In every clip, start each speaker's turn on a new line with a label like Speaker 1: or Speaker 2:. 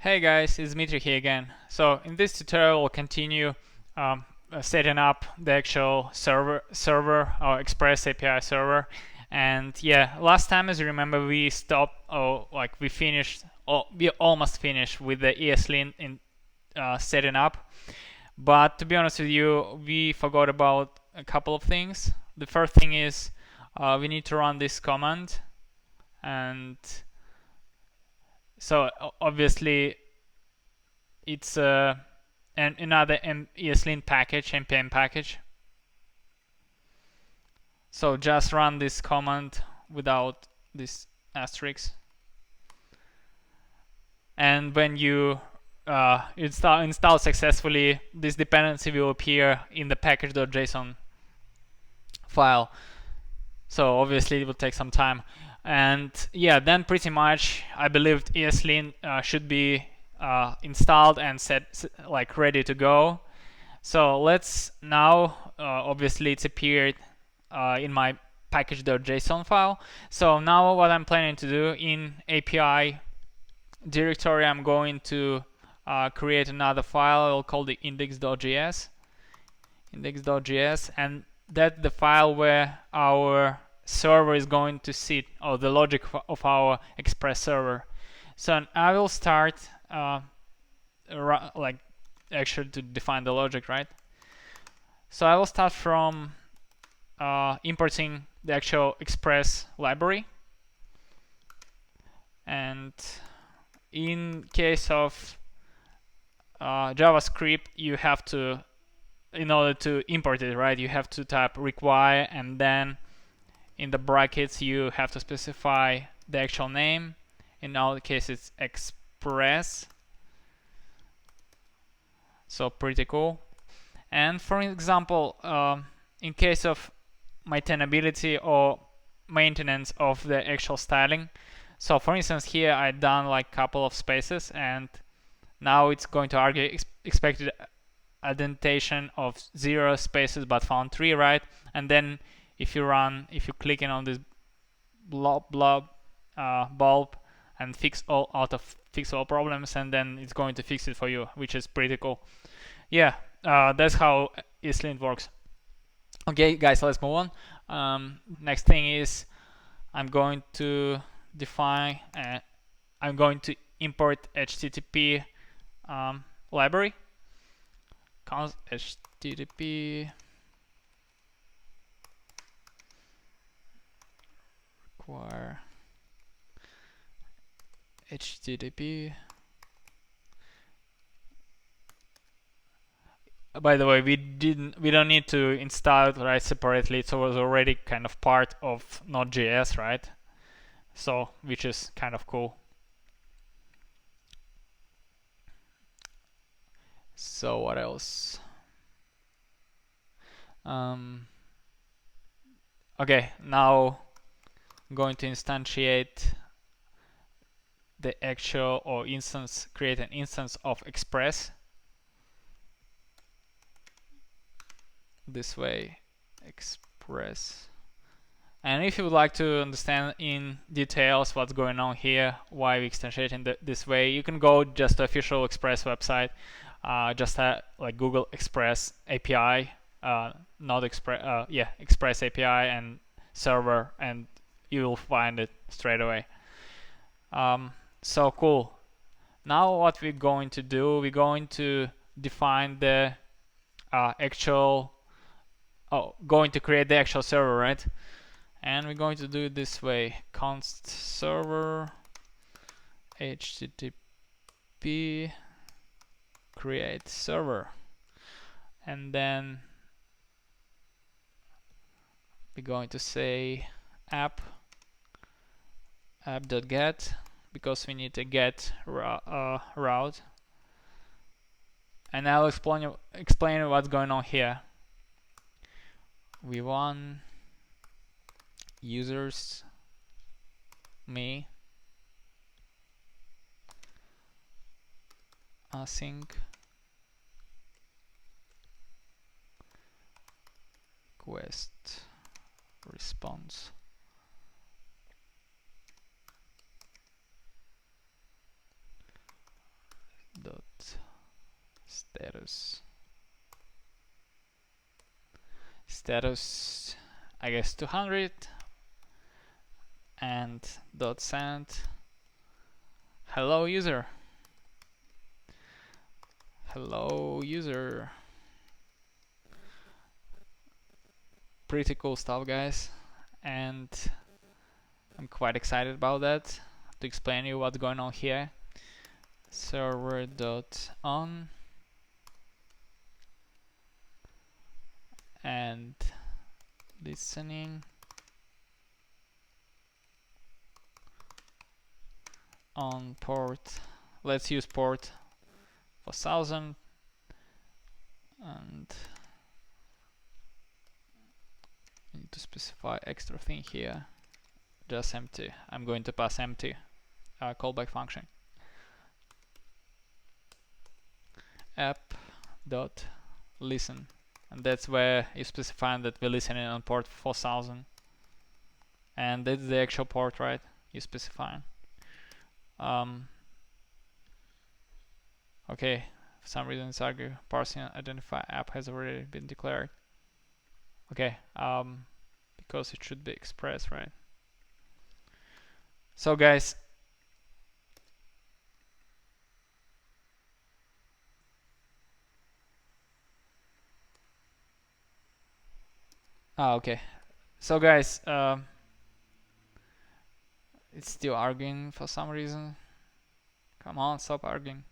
Speaker 1: Hey guys, it's Dmitry here again. So in this tutorial we'll continue setting up the actual server or Express API server. And yeah, last time, as you remember, we stopped, we finished, we almost finished with the ESLint in setting up. But to be honest with you, we forgot about a couple of things. The first thing is we need to run this command, and so obviously it's another ESLint package, npm package. So just run this command without this asterisk, and when you install successfully, this dependency will appear in the package.json file. So obviously it will take some time, and yeah, then pretty much I believe ESLint should be installed and ready to go. So let's now, obviously it's appeared in my package.json file. So now what I'm planning to do, in API directory, I'm going to create another file. I'll call it index.js, and that's the file where our server is going to sit, or the logic of our Express server. So I will start actually to define the logic, right? So I will start from importing the actual Express library. And in case of JavaScript, you have to, in order to import it, right, you have to type require, and then in the brackets you have to specify the actual name. In our case it's Express, so pretty cool. And for example, in case of maintainability or maintenance of the actual styling, so for instance here I done like couple of spaces, and now it's going to argue expected indentation of 0 spaces but found 3, right? And then if you click in on this bulb and fix all problems, and then it's going to fix it for you, which is pretty cool. Yeah, that's how ESLint works. Okay guys, let's move on. Next thing is I'm going to define I'm going to import HTTP library. Const HTTP require HTTP. By the way, we don't need to install it right separately. It was already kind of part of Node.js, right? So which is kind of cool. So what else? Okay, now I'm going to instantiate the actual create an instance of Express. This way, Express. And if you would like to understand in details what's going on here, why we instantiating this way, you can go just to official Express website, just like Google Express API, not Express, Express API and server, and you will find it straight away. So cool. Now what we're going to do, we're going to define the going to create the actual server, right? And we're going to do it this way: const server HTTP create server, and then we're going to say app.get, because we need a get route, and I'll explain what's going on here. V1 users me async request response. status I guess 200, and dot send hello user. Hello user. Pretty cool stuff, guys, and I'm quite excited about that. To explain you what's going on here, server dot on and listening on port. Let's use port 4000, and I need to specify extra thing here. Just empty. I'm going to pass empty callback function. App dot listen, and that's where you specify that we're listening on port 4000, and that's the actual port, right? You specify. Okay, for some reason it's argue parsing identify app has already been declared. Okay, because it should be express, right? So guys, okay. So guys, it's still arguing for some reason. Come on, stop arguing.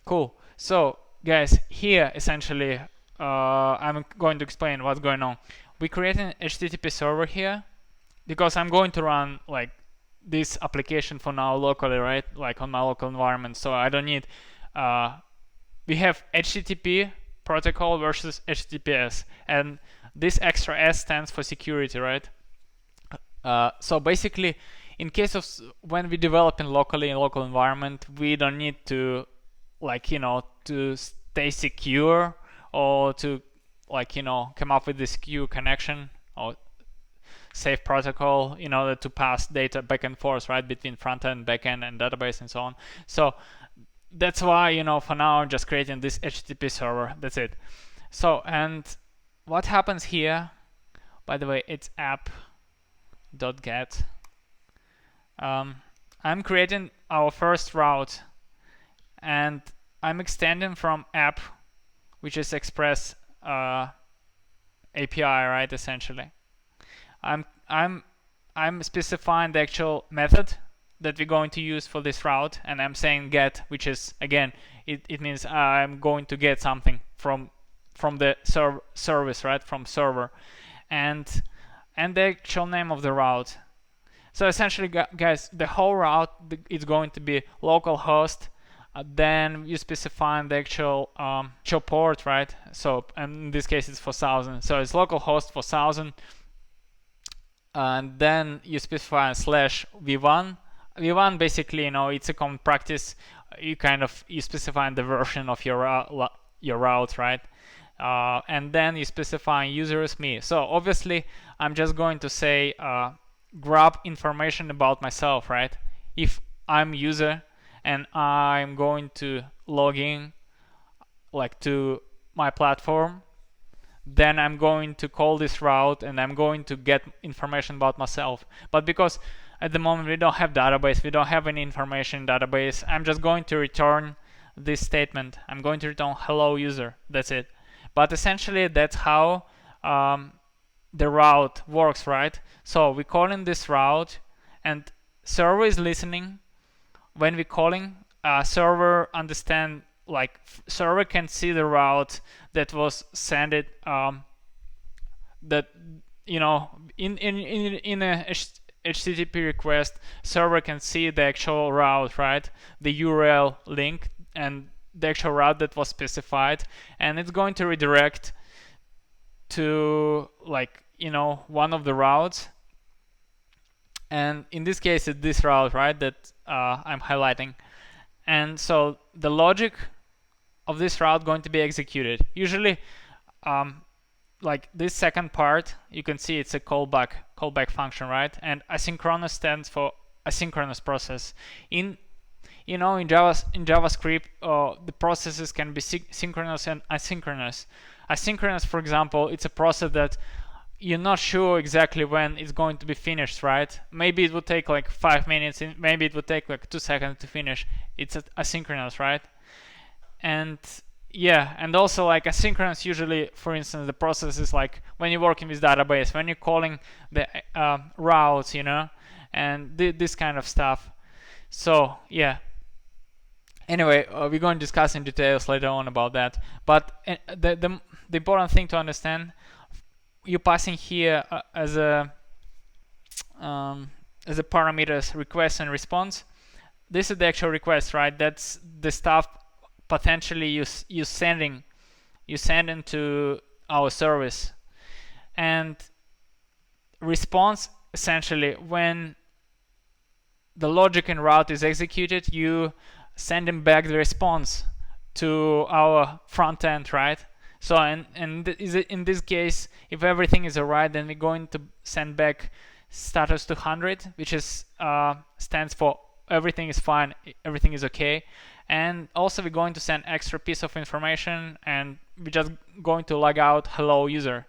Speaker 1: Cool. So guys, here essentially I'm going to explain what's going on. We create an HTTP server here because I'm going to run like this application for now locally, right? Like on my local environment. So I don't need we have HTTP protocol versus HTTPS, and this extra S stands for security, right? So basically, in case of when we develop locally in local environment, we don't need to to stay secure or to come up with this secure connection or safe protocol in order to pass data back and forth, right, between front end, back end, and database and so on. So that's why for now I'm just creating this HTTP server. That's it. So, and what happens here, by the way, it's app.get. I'm creating our first route, and I'm extending from app, which is Express API, right? Essentially, I'm specifying the actual method that we're going to use for this route, and I'm saying get, which is again it means I'm going to get something from the service, right? From server, and the actual name of the route. So essentially, guys, the whole route is going to be localhost. Then you specify the actual port, right? So in this case, it's 4000. So it's localhost 4000, and then you specify /v1. V1 basically, it's a common practice. You specify the version of your route, right? And then you specify user is me. So obviously, I'm just going to say grab information about myself, right? If I'm user and I'm going to log in to my platform, then I'm going to call this route and I'm going to get information about myself. But because at the moment we don't have database, we don't have any information in database, I'm just going to return this statement. I'm going to return hello user. That's it. But essentially that's how the route works, right? So we're calling this route, and server is listening. When we're calling, server understand, server can see the route that was sent it that in a HTTP request, server can see the actual route, right? The URL link and the actual route that was specified, and it's going to redirect to one of the routes, and in this case it's this route, right, that I'm highlighting. And so the logic of this route going to be executed. Usually this second part, you can see it's a callback function, right? And asynchronous stands for asynchronous process. In you know, in JavaScript, the processes can be synchronous and asynchronous. Asynchronous, for example, it's a process that you're not sure exactly when it's going to be finished, right? Maybe it would take like 5 minutes, maybe it would take like 2 seconds to finish. It's asynchronous, right? And yeah, and also like asynchronous, usually, for instance, the process is like when you're working with database, when you're calling the routes, you know, and this kind of stuff. So yeah. Anyway, we're going to discuss in details later on about that. But the important thing to understand, you're passing here as a parameters request and response. This is the actual request, right? That's the stuff potentially you sending to our service. And response, essentially, when the logic and route is executed, you sending back the response to our front end, right? So in this case, if everything is alright, then we're going to send back status to 100, which is stands for everything is fine, everything is okay. And also we're going to send extra piece of information, and we're just going to log out hello user.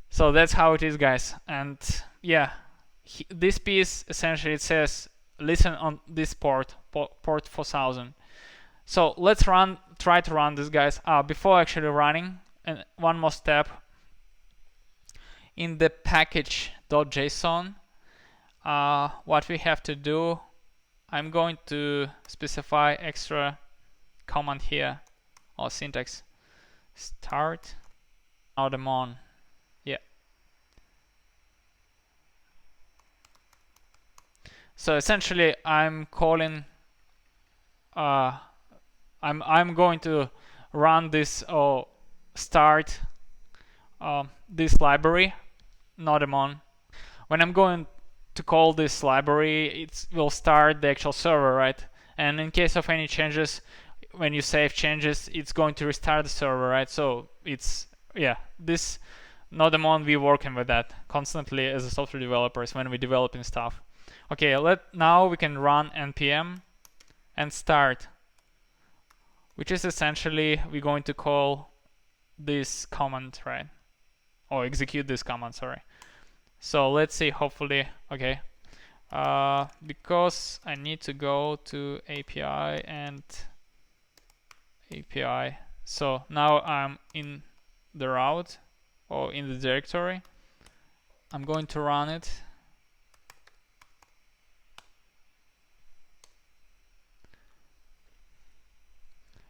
Speaker 1: So that's how it is, guys. And yeah, this piece essentially, it says listen on this port 4000. So let's try to run this, guys. Before actually running, and one more step, in the package.json, what we have to do, I'm going to specify extra command here, or syntax, start now the mon. Yeah. So essentially, I'm calling. I'm going to run this or start this library, not amon. When I'm going to call this library, it will start the actual server, right? And in case of any changes, when you save changes, it's going to restart the server, right? So it's, yeah, this not amon, we're working with that constantly as a software developers when we're developing stuff. Okay, now we can run npm and start, which is essentially we're going to call this command, right? Or execute this command, sorry. So let's see, hopefully, okay. Because I need to go to API and API. So now I'm in the route or in the directory. I'm going to run it.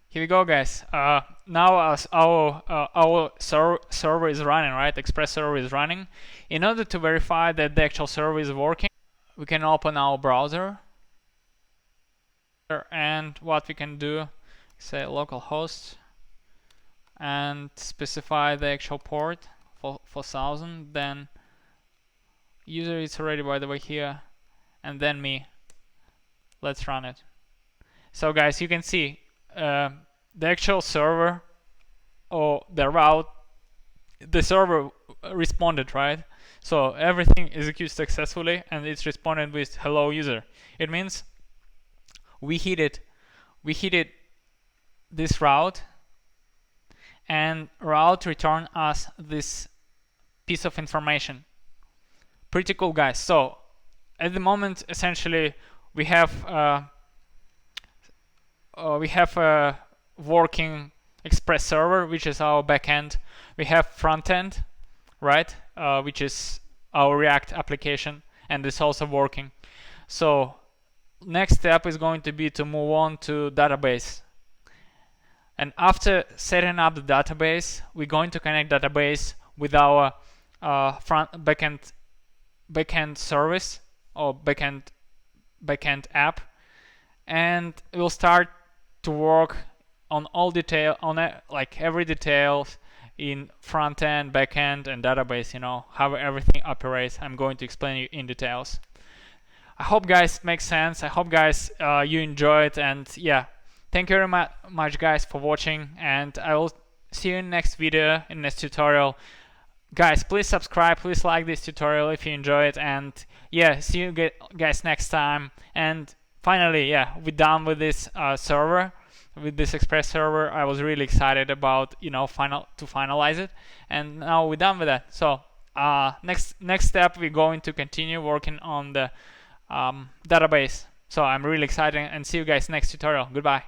Speaker 1: Here we go, guys. Now as our server is running, right? Express server is running. In order to verify that the actual server is working, we can open our browser. And what we can do, say localhost, and specify the actual port for 4000. Then user is already, by the way, here, and then me. Let's run it. So guys, you can see the actual server or the route, the server responded, right? So everything executes successfully and it's responded with hello user. It means we hit this route, and route return us this piece of information. Pretty cool, guys. So at the moment, essentially, we have a working Express server, which is our backend. We have front end, right, which is our React application, and it's also working. So next step is going to be to move on to database. And after setting up the database, we're going to connect database with our backend service or backend app, and we'll start to work on all detail, on like every detail in front end, back end, and database. You know how everything operates. I'm going to explain you in details. I hope, guys, it makes sense. I hope, guys, you enjoy it. And yeah, thank you very much, guys, for watching. And I will see you in the next video, in the next tutorial. Guys, please subscribe, please like this tutorial if you enjoy it. And yeah, see you guys next time. And finally, yeah, we're done with this server, with this Express server. I was really excited about, you know, finalize it, and now we're done with that. So next step, we're going to continue working on the database. So I'm really excited, and see you guys next tutorial. Goodbye.